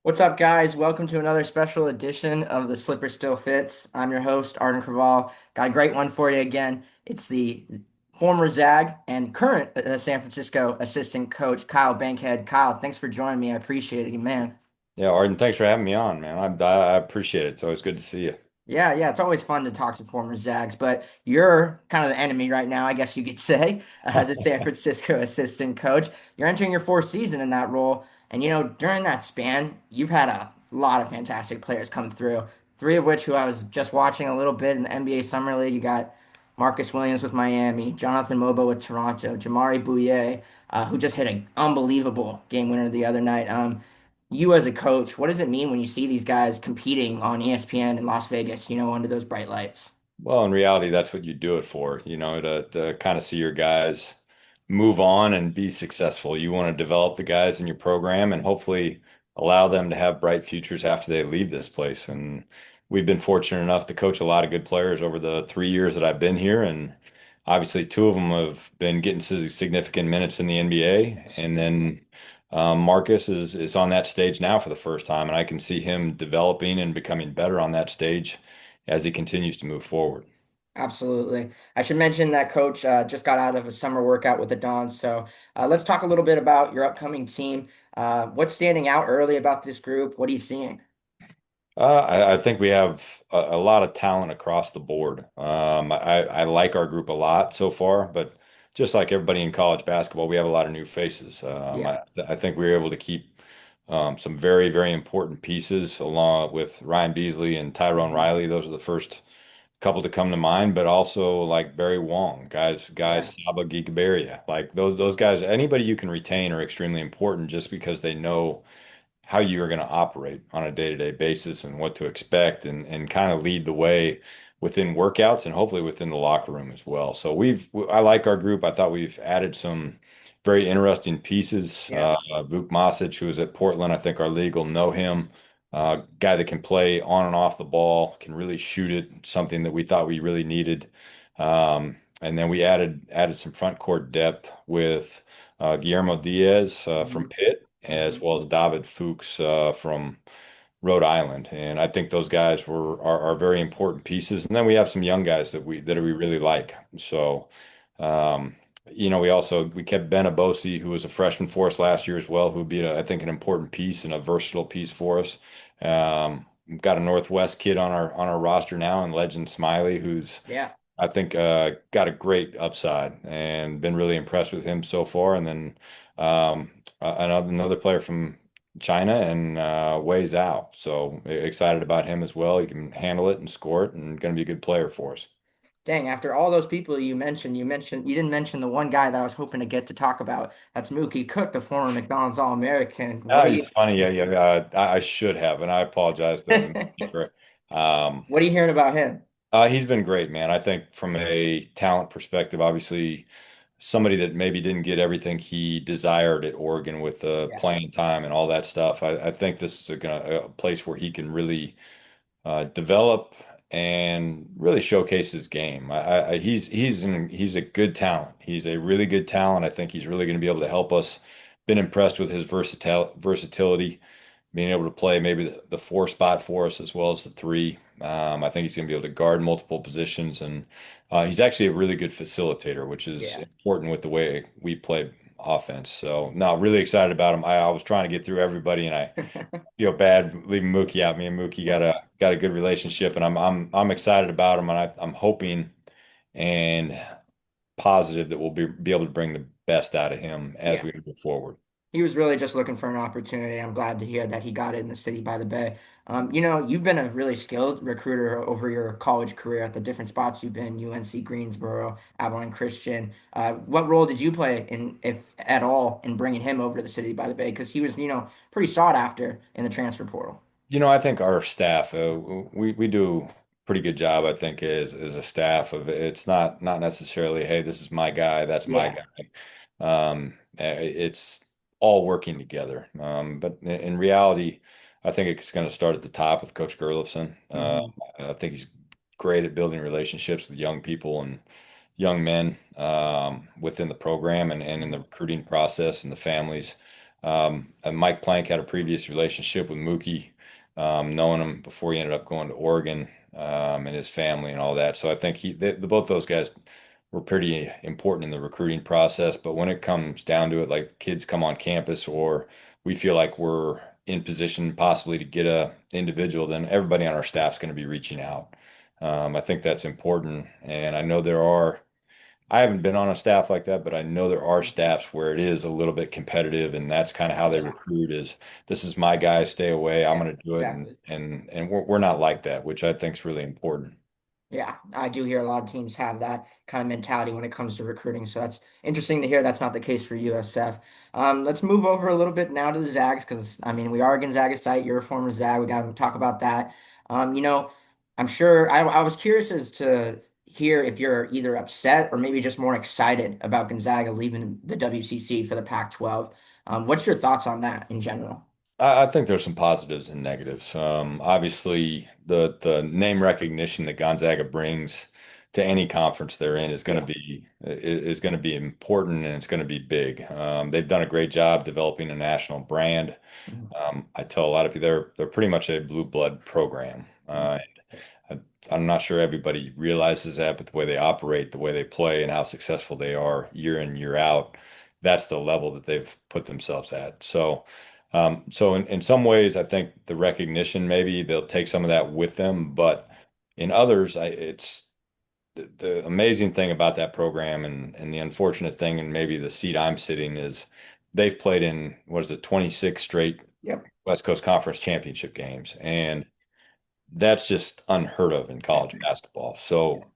What's up, guys? Welcome to another special edition of the Slipper Still Fits. I'm your host, Arden Craval. Got a great one for you again. It's the former Zag and current San Francisco assistant coach, Kyle Bankhead. Kyle, thanks for joining me. I appreciate it, man. Yeah, Arden, thanks for having me on, man. I appreciate it. It's always good to see you. Yeah, it's always fun to talk to former Zags, but you're kind of the enemy right now, I guess you could say, as a San Francisco assistant coach. You're entering your fourth season in that role, and during that span, you've had a lot of fantastic players come through. Three of which who I was just watching a little bit in the NBA Summer League. You got Marcus Williams with Miami, Jonathan Mobo with Toronto, Jamari Bouye, who just hit an unbelievable game winner the other night. You as a coach, what does it mean when you see these guys competing on ESPN in Las Vegas, under those bright lights? Well, in reality, that's what you do it for, to kind of see your guys move on and be successful. You want to develop the guys in your program and hopefully allow them to have bright futures after they leave this place. And we've been fortunate enough to coach a lot of good players over the 3 years that I've been here. And obviously, two of them have been getting significant minutes in the NBA. And then Marcus is on that stage now for the first time. And I can see him developing and becoming better on that stage as he continues to move forward. Absolutely. I should mention that coach just got out of a summer workout with the Dons. So let's talk a little bit about your upcoming team. What's standing out early about this group? What are you seeing? I think we have a lot of talent across the board. I like our group a lot so far, but just like everybody in college basketball, we have a lot of new faces. Yeah. I think we were able to keep some very, very important pieces along with Ryan Beasley and Tyrone Mhm. Riley. Those are the first couple to come to mind, but also like Barry Wong, Yeah. Saba Gikaberia, like those guys. Anybody you can retain are extremely important just because they know how you are going to operate on a day-to-day basis and what to expect and kind of lead the way within workouts and hopefully within the locker room as well. So I like our group. I thought we've added some very interesting pieces. Yeah. Vuk Masic, who is at Portland, I think our league will know him. Guy that can play on and off the ball, can really shoot it, something that we thought we really needed. And then we added some front court depth with Guillermo Diaz from Mhm. Pitt, as Mhm. well as David Fuchs from Rhode Island, and I think those guys are very important pieces. And then we have some young guys that we really like. So, um, we kept Ben Abosi, who was a freshman for us last year as well, who would be I think an important piece and a versatile piece for us. We've got a Northwest kid on our roster now, and Legend Smiley, who's Yeah. I think got a great upside and been really impressed with him so far. And then another player from China and Wei Zhao. So excited about him as well. He can handle it and score it and going to be a good player for us. Dang, after all those people you didn't mention the one guy that I was hoping to get to talk about. That's Mookie Cook, the former McDonald's All-American. What Oh, do you he's funny. Yeah. I should have, and I apologize to Mookie. Um, what are you hearing about him? he's been great, man. I think from a talent perspective, obviously somebody that maybe didn't get everything he desired at Oregon with the Yeah. playing time and all that stuff. I think this is a place where he can really develop and really showcase his game. He's a good talent. He's a really good talent. I think he's really going to be able to help us. Been impressed with his versatility, being able to play maybe the four spot for us as well as the three. I think he's going to be able to guard multiple positions, and he's actually a really good facilitator, which is Yeah. important with the way we play offense. So, no, really excited about him. I was trying to get through everybody, and I feel bad leaving Mookie out. Me and Mookie got a good relationship, and I'm excited about him, and I'm hoping and positive that we'll be able to bring the best out of him as Yeah. we move forward. He was really just looking for an opportunity. I'm glad to hear that he got it in the city by the bay. You've been a really skilled recruiter over your college career at the different spots you've been, UNC Greensboro, Abilene Christian. What role did you play in, if at all, in bringing him over to the city by the bay? Because he was, pretty sought after in the transfer portal. I think our staff, we do a pretty good job, I think, as a staff of it's not necessarily, hey, this is my guy, that's my Yeah. guy. It's all working together. But in reality, I think it's going to start at the top with Coach Gerlofson. Hmm. I think he's great at building relationships with young people and young men within the program and in the recruiting process and the families. And Mike Plank had a previous relationship with Mookie, knowing him before he ended up going to Oregon, and his family and all that. So I think both those guys were pretty important in the recruiting process. But when it comes down to it, like kids come on campus or we feel like we're in position possibly to get a individual, then everybody on our staff is going to be reaching out. I think that's important. And I know I haven't been on a staff like that, but I know there are staffs where it is a little bit competitive, and that's kind of how they Yeah, recruit is this is my guy, stay away, I'm yeah, going to do it. And exactly. we're not like that, which I think is really important. Yeah, I do hear a lot of teams have that kind of mentality when it comes to recruiting. So that's interesting to hear that's not the case for USF. Let's move over a little bit now to the Zags because I mean we are a Gonzaga site. You're a former Zag. We got to talk about that. You know, I'm sure I was curious as to hear if you're either upset or maybe just more excited about Gonzaga leaving the WCC for the Pac-12. What's your thoughts on that in general? I think there's some positives and negatives. Obviously, the name recognition that Gonzaga brings to any conference they're in is going to Yeah. is going to be important and it's going to be big. They've done a great job developing a national brand. Mhm. I tell a lot of people they're pretty much a blue blood program. I, I'm not sure everybody realizes that, but the way they operate, the way they play, and how successful they are year in, year out, that's the level that they've put themselves at. So in some ways, I think the recognition, maybe they'll take some of that with them, but in others, it's the amazing thing about that program and the unfortunate thing, and maybe the seat I'm sitting is they've played in, what is it, 26 straight Yep. West Coast Conference championship games. And that's just unheard of in Yeah. college basketball.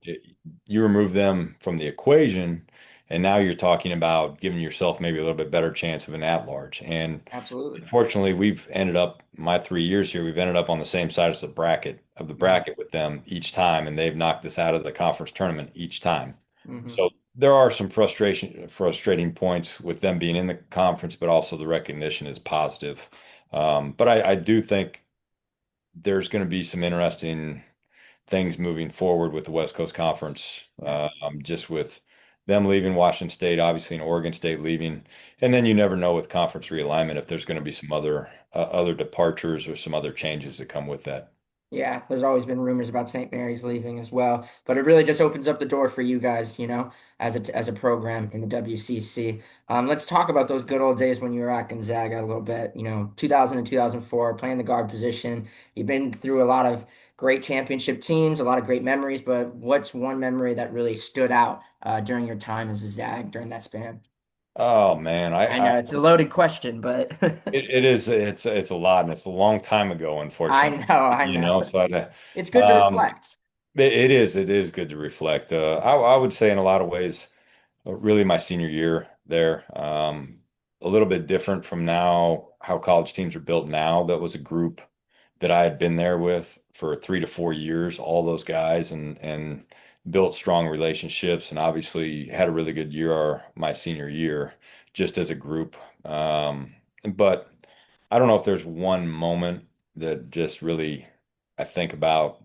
You remove them from the equation, and now you're talking about giving yourself maybe a little bit better chance of an at-large. And Absolutely. unfortunately, we've ended up, my 3 years here, we've ended up on the same side as the Mhm. bracket with them each time, and they've knocked us out of the conference tournament each time. Mhm. So there are some frustrating points with them being in the conference, but also the recognition is positive. But I do think there's going to be some interesting things moving forward with the West Coast Conference, Yeah. just with them leaving Washington State, obviously, and Oregon State leaving, and then you never know with conference realignment if there's going to be some other departures or some other changes that come with that. Yeah, there's always been rumors about St. Mary's leaving as well, but it really just opens up the door for you guys, as a program in the WCC. Let's talk about those good old days when you were at Gonzaga a little bit. 2000 and 2004, playing the guard position. You've been through a lot of great championship teams, a lot of great memories, but what's one memory that really stood out during your time as a Zag during that span? Oh man, I know it's a loaded question, but it is it's a lot and it's a long time ago, I unfortunately. know, I know. So It's good to reflect. it is good to reflect. I would say in a lot of ways. Really my senior year there. A little bit different from now, how college teams are built now. That was a group that I had been there with for 3 to 4 years, all those guys, and built strong relationships, and obviously had a really good year my senior year, just as a group. But I don't know if there's one moment that just really I think about.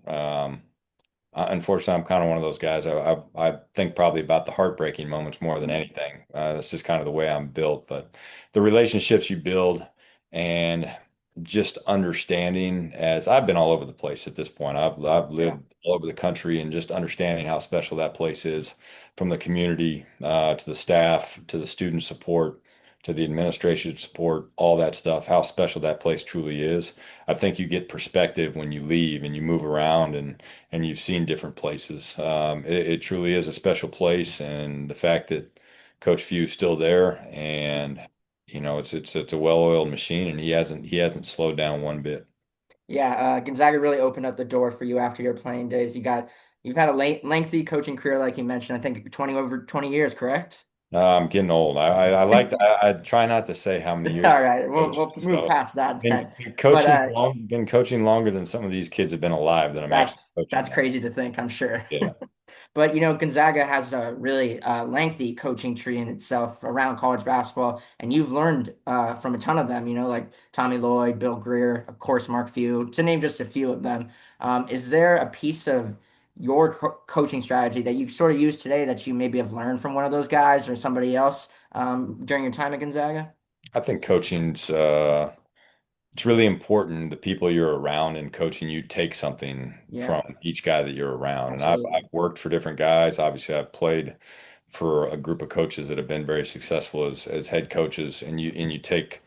Unfortunately, I'm kind of one of those guys. I think probably about the heartbreaking moments more than anything. That's just kind of the way I'm built. But the relationships you build and just understanding, as I've been all over the place at this point. I've Yeah. lived all over the country, and just understanding how special that place is, from the community to the staff to the student support to the administration support, all that stuff, how special that place truly is. I think you get perspective when you leave and you move around and you've seen different places. It truly is a special place, and the fact that Coach Few's still there, and it's a well-oiled machine, and he hasn't slowed down one bit. Yeah, Gonzaga really opened up the door for you after your playing days. You've had a lengthy coaching career, like you mentioned. I think 20 years, correct? I'm getting old. I like to, I try not to say how many years All I've right, been we'll coaching. move So past that then. But been coaching longer than some of these kids have been alive that I'm actually that's coaching now. crazy to think, I'm sure. Yeah. But Gonzaga has a really lengthy coaching tree in itself around college basketball, and you've learned from a ton of them. Like Tommy Lloyd, Bill Greer, of course, Mark Few, to name just a few of them. Is there a piece of your coaching strategy that you sort of use today that you maybe have learned from one of those guys or somebody else during your time at Gonzaga? I think coaching's it's really important the people you're around and coaching you take something Yeah, from each guy that you're around. And I've absolutely. worked for different guys. Obviously, I've played for a group of coaches that have been very successful as head coaches, and you take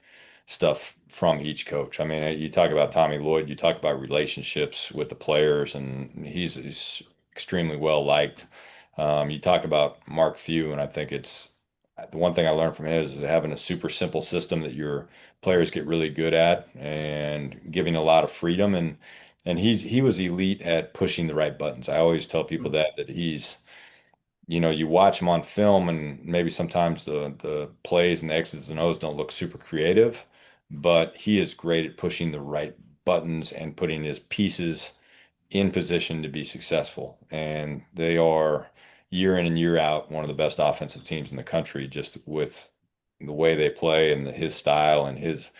stuff from each coach. I mean, you talk about Tommy Lloyd, you talk about relationships with the players, and he's extremely well liked. You talk about Mark Few, and I think it's the one thing I learned from him is having a super simple system that your players get really good at and giving a lot of freedom and he was elite at pushing the right buttons. I always tell people Mm. that he's you watch him on film and maybe sometimes the plays and the X's and O's don't look super creative, but he is great at pushing the right buttons and putting his pieces in position to be successful. And they are year in and year out one of the best offensive teams in the country, just with the way they play and his style and his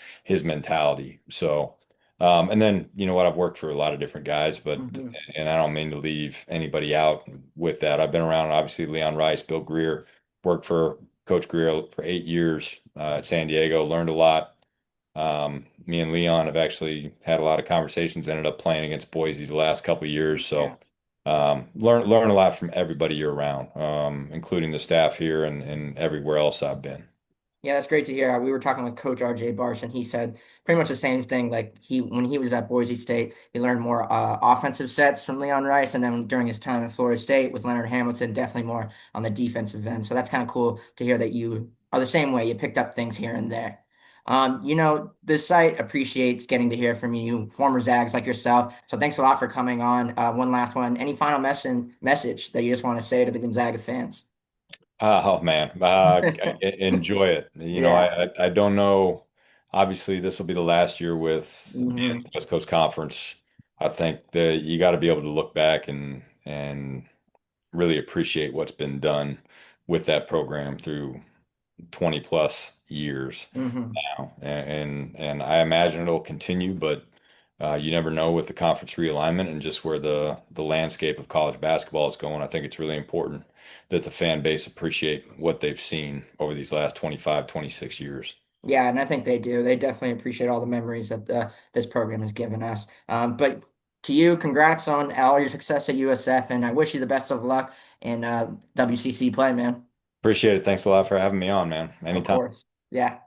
mentality. So, and then you know what, I've worked for a lot of different guys, but Hmm. and I don't mean to leave anybody out with that. I've been around obviously Leon Rice, Bill Greer, worked for Coach Greer for 8 years at San Diego, learned a lot. Me and Leon have actually had a lot of conversations, ended up playing against Boise the last couple of years. Yeah. So learn a lot from everybody you're around, including the staff here and everywhere else I've been. Yeah, that's great to hear. We were talking with Coach RJ Barsh, and he said pretty much the same thing. Like when he was at Boise State, he learned more offensive sets from Leon Rice, and then during his time at Florida State with Leonard Hamilton, definitely more on the defensive end. So that's kind of cool to hear that you are the same way. You picked up things here and there. The site appreciates getting to hear from you, former Zags like yourself. So thanks a lot for coming on. One last one. Any final message that you just want to say to the Gonzaga fans? Oh man, enjoy it. You know, Yeah. I don't know. Obviously, this will be the last year with being in Hmm. the West Coast Conference. I think that you got to be able to look back and really appreciate what's been done with that program through 20 plus years Hmm. now. And I imagine it'll continue, but you never know with the conference realignment and just where the landscape of college basketball is going. I think it's really important that the fan base appreciate what they've seen over these last 25, 26 years. Yeah, and I think they do. They definitely appreciate all the memories that this program has given us. But to you, congrats on all your success at USF, and I wish you the best of luck in WCC play, man. Appreciate it. Thanks a lot for having me on, man. Of Anytime. course. Yeah.